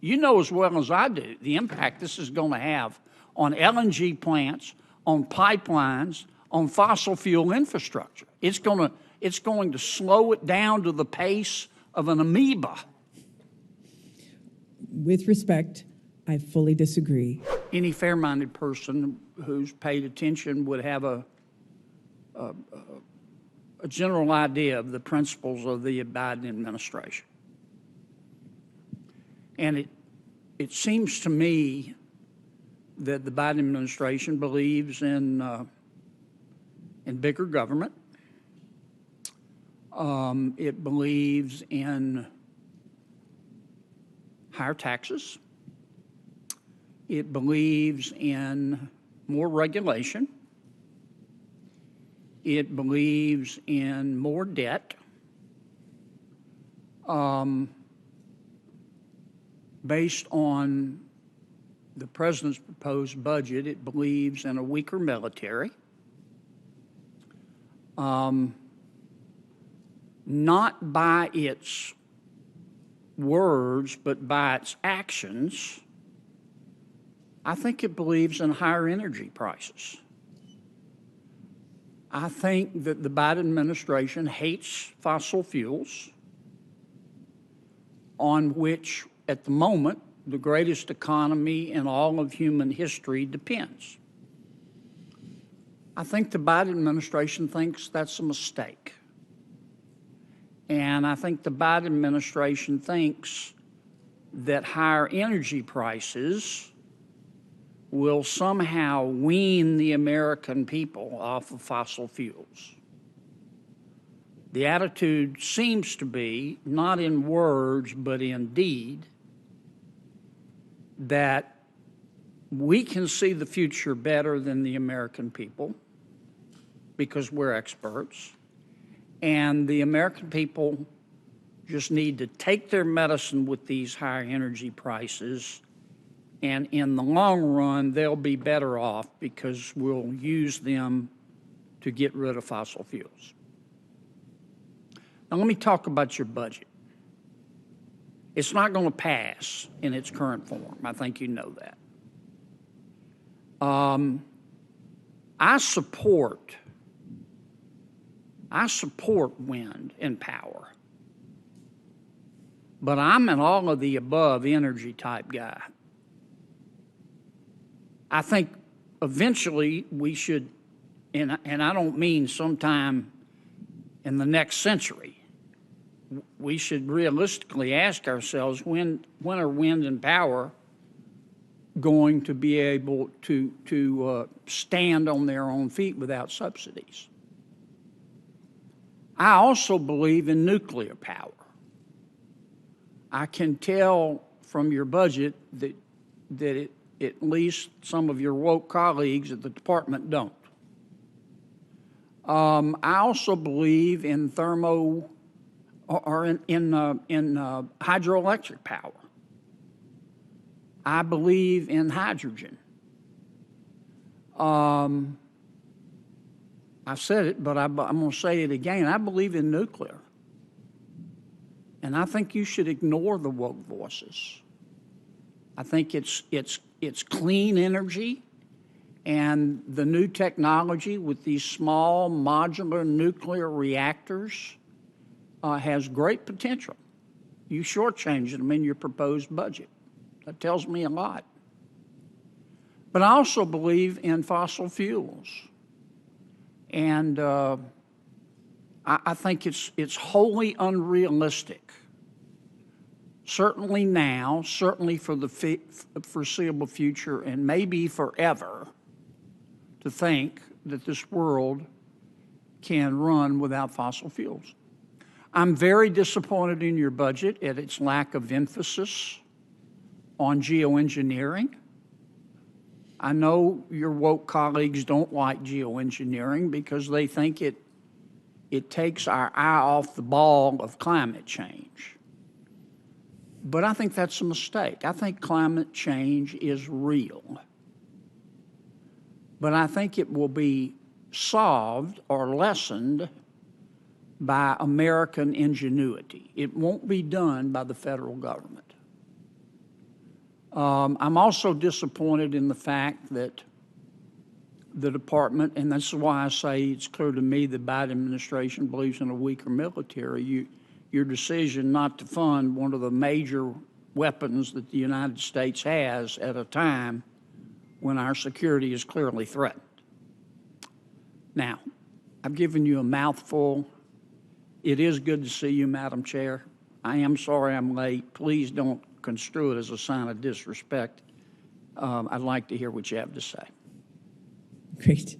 You know as well as I do the impact this is going to have on LNG plants, on pipelines, on fossil fuel infrastructure. It's going to slow it down to the pace of an amoeba. With respect, I fully disagree. Any fair-minded person who's paid attention would have a general idea of the principles of the Biden administration. And it seems to me that the Biden administration believes in bigger government. It believes in higher taxes. It believes in more regulation. It believes in more debt. Based on the president's proposed budget, it believes in a weaker military. Not by its words, but by its actions. I think it believes in higher energy prices. I think that the Biden administration hates fossil fuels, on which, at the moment, the greatest economy in all of human history depends. I think the Biden administration thinks that's a mistake. And I think the Biden administration thinks that higher energy prices will somehow wean the American people off of fossil fuels. The attitude seems to be, not in words, but in deed, that we can see the future better than the American people because we're experts, and the American people just need to take their medicine with these higher energy prices, and in the long run, they'll be better off because we'll use them to get rid of fossil fuels. Now, let me talk about your budget. It's not going to pass in its current form. I think you know that. I support wind and power, but I'm an all of the above energy type guy. I think eventually we should, and I don't mean sometime in the next century, we should realistically ask ourselves, when are wind and power going to be able to stand on their own feet without subsidies? I also believe in nuclear power. I can tell from your budget that at least some of your woke colleagues at the department don't. I also believe in hydroelectric power. I believe in hydrogen. I said it, but I'm going to say it again. I believe in nuclear. And I think you should ignore the woke voices. I think it's clean energy, and the new technology with these small modular nuclear reactors has great potential. You shortchanged them in your proposed budget. That tells me a lot. But I also believe in fossil fuels. And I think it's wholly unrealistic, certainly now, certainly for the foreseeable future, and maybe forever, to think that this world can run without fossil fuels. I'm very disappointed in your budget at its lack of emphasis on geoengineering. I know your woke colleagues don't like geoengineering because they think it takes our eye off the ball of climate change. But I think that's a mistake. I think climate change is real. But I think it will be solved or lessened by American ingenuity. It won't be done by the federal government. I'm also disappointed in the fact that the department, and this is why I say it's clear to me the Biden administration believes in a weaker military. Your decision not to fund one of the major weapons that the United States has at a time when our security is clearly threatened. Now, I've given you a mouthful. It is good to see you, Madam Chair. I am sorry I'm late. Please don't construe it as a sign of disrespect. I'd like to hear what you have to say. Great.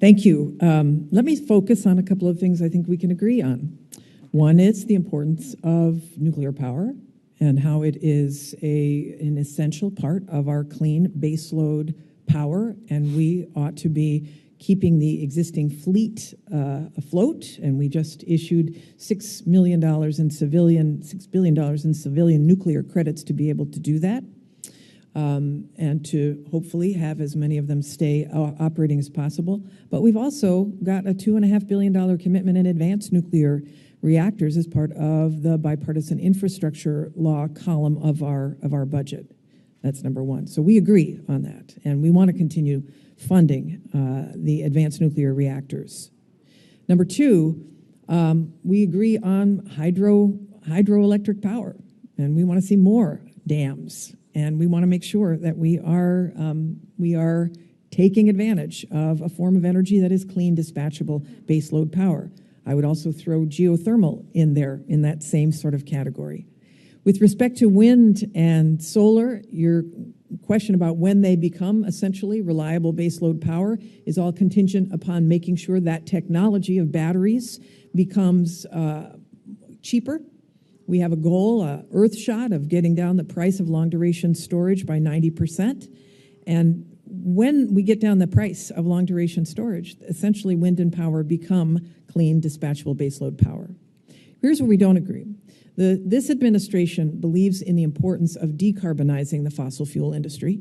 Thank you. Let me focus on a couple of things I think we can agree on. One is the importance of nuclear power and how it is an essential part of our clean baseload power, and we ought to be keeping the existing fleet afloat. And we just issued $6 billion in civilian nuclear credits to be able to do that, and to hopefully have as many of them stay operating as possible. But we've also got a $2.5 billion commitment in advanced nuclear reactors as part of the bipartisan infrastructure law column of our budget. That's number one. So we agree on that, and we want to continue funding the advanced nuclear reactors. Number two, we agree on hydroelectric power, and we want to see more dams, and we want to make sure that we are taking advantage of a form of energy that is clean, dispatchable baseload power. I would also throw geothermal in there in that same sort of category. With respect to wind and solar, your question about when they become essentially reliable baseload power is all contingent upon making sure that technology of batteries becomes cheaper. We have a goal, Earthshot, of getting down the price of long-duration storage by 90%. And when we get down the price of long-duration storage, essentially wind and power become clean, dispatchable baseload power. Here's where we don't agree. This administration believes in the importance of decarbonizing the fossil fuel industry.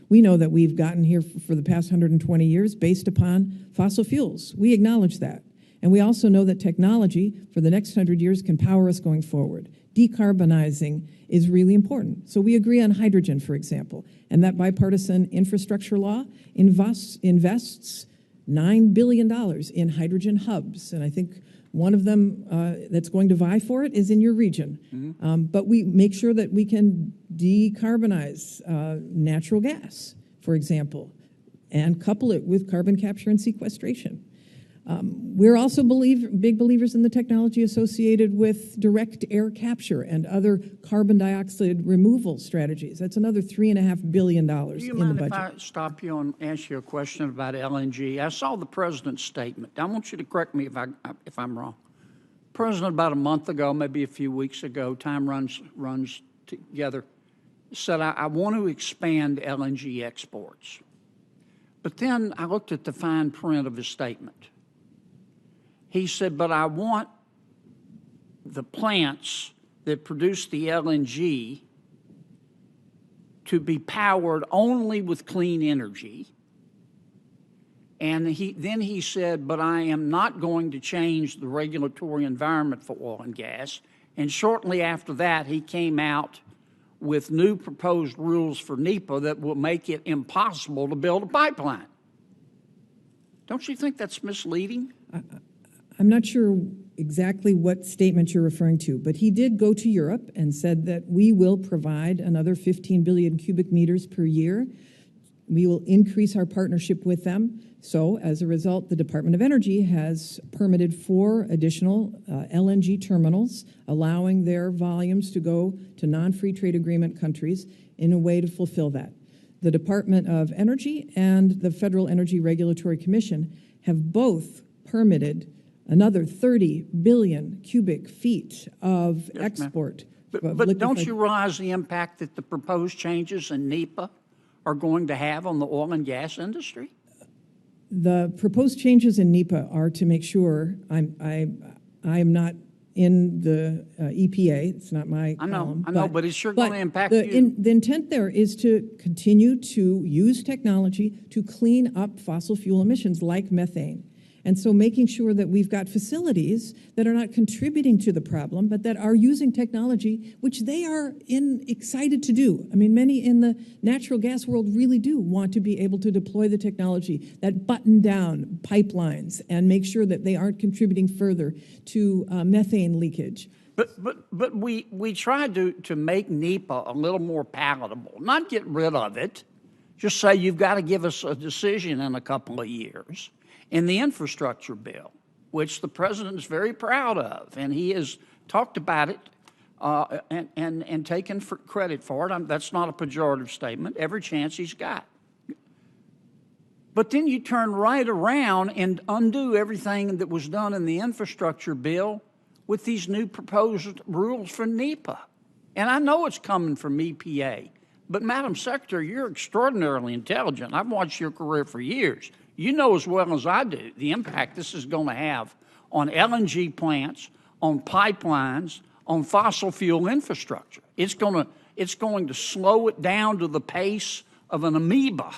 We know that we've gotten here for the past 120 years based upon fossil fuels. We acknowledge that. And we also know that technology for the next 100 years can power us going forward. Decarbonizing is really important. So we agree on hydrogen, for example, and that bipartisan infrastructure law invests $9 billion in hydrogen hubs. And I think one of them that's going to vie for it is in your region. Mm-hmm. But we make sure that we can decarbonize natural gas, for example, and couple it with carbon capture and sequestration. We're also big believers in the technology associated with direct air capture and other carbon dioxide removal strategies. That's another $3.5 billion in the budget. Do you mind if I stop you and ask you a question about LNG? I saw the president's statement. I want you to correct me if I'm wrong. President, about a month ago, maybe a few weeks ago, time runs together, said, I want to expand LNG exports. But then I looked at the fine print of his statement. He said, but I want the plants that produce the LNG to be powered only with clean energy. And then he said, but I am not going to change the regulatory environment for oil and gas. And shortly after that, he came out with new proposed rules for NEPA that will make it impossible to build a pipeline. Don't you think that's misleading? I'm not sure exactly what statement you're referring to, but he did go to Europe and said that we will provide another 15 billion cubic meters per year. We will increase our partnership with them. So as a result, the Department of Energy has permitted 4 additional LNG terminals, allowing their volumes to go to non-free trade agreement countries in a way to fulfill that. The Department of Energy and the Federal Energy Regulatory Commission have both permitted another 30 billion cubic feet of export. But don't you realize the impact that the proposed changes in NEPA are going to have on the oil and gas industry? The proposed changes in NEPA are to make sure I am not in the EPA. It's not my column. I know, but it's sure going to impact you. The intent there is to continue to use technology to clean up fossil fuel emissions like methane. And so making sure that we've got facilities that are not contributing to the problem, but that are using technology, which they are excited to do. I mean, many in the natural gas world really do want to be able to deploy the technology that button down pipelines and make sure that they aren't contributing further to methane leakage. But we tried to make NEPA a little more palatable, not get rid of it, just say you've got to give us a decision in a couple of years. In the infrastructure bill, which the president is very proud of, and he has talked about it and taken credit for it. That's not a pejorative statement, every chance he's got. But then you turn right around and undo everything that was done in the infrastructure bill with these new proposed rules for NEPA. And I know it's coming from EPA, but Madam Secretary, you're extraordinarily intelligent. I've watched your career for years. You know as well as I do the impact this is going to have on LNG plants, on pipelines, on fossil fuel infrastructure. It's going to slow it down to the pace of an amoeba.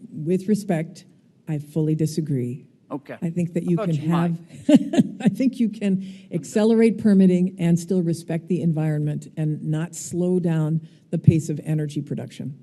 With respect, I fully disagree. Okay. I think that you can might. I think you can accelerate permitting and still respect the environment and not slow down the pace of energy production.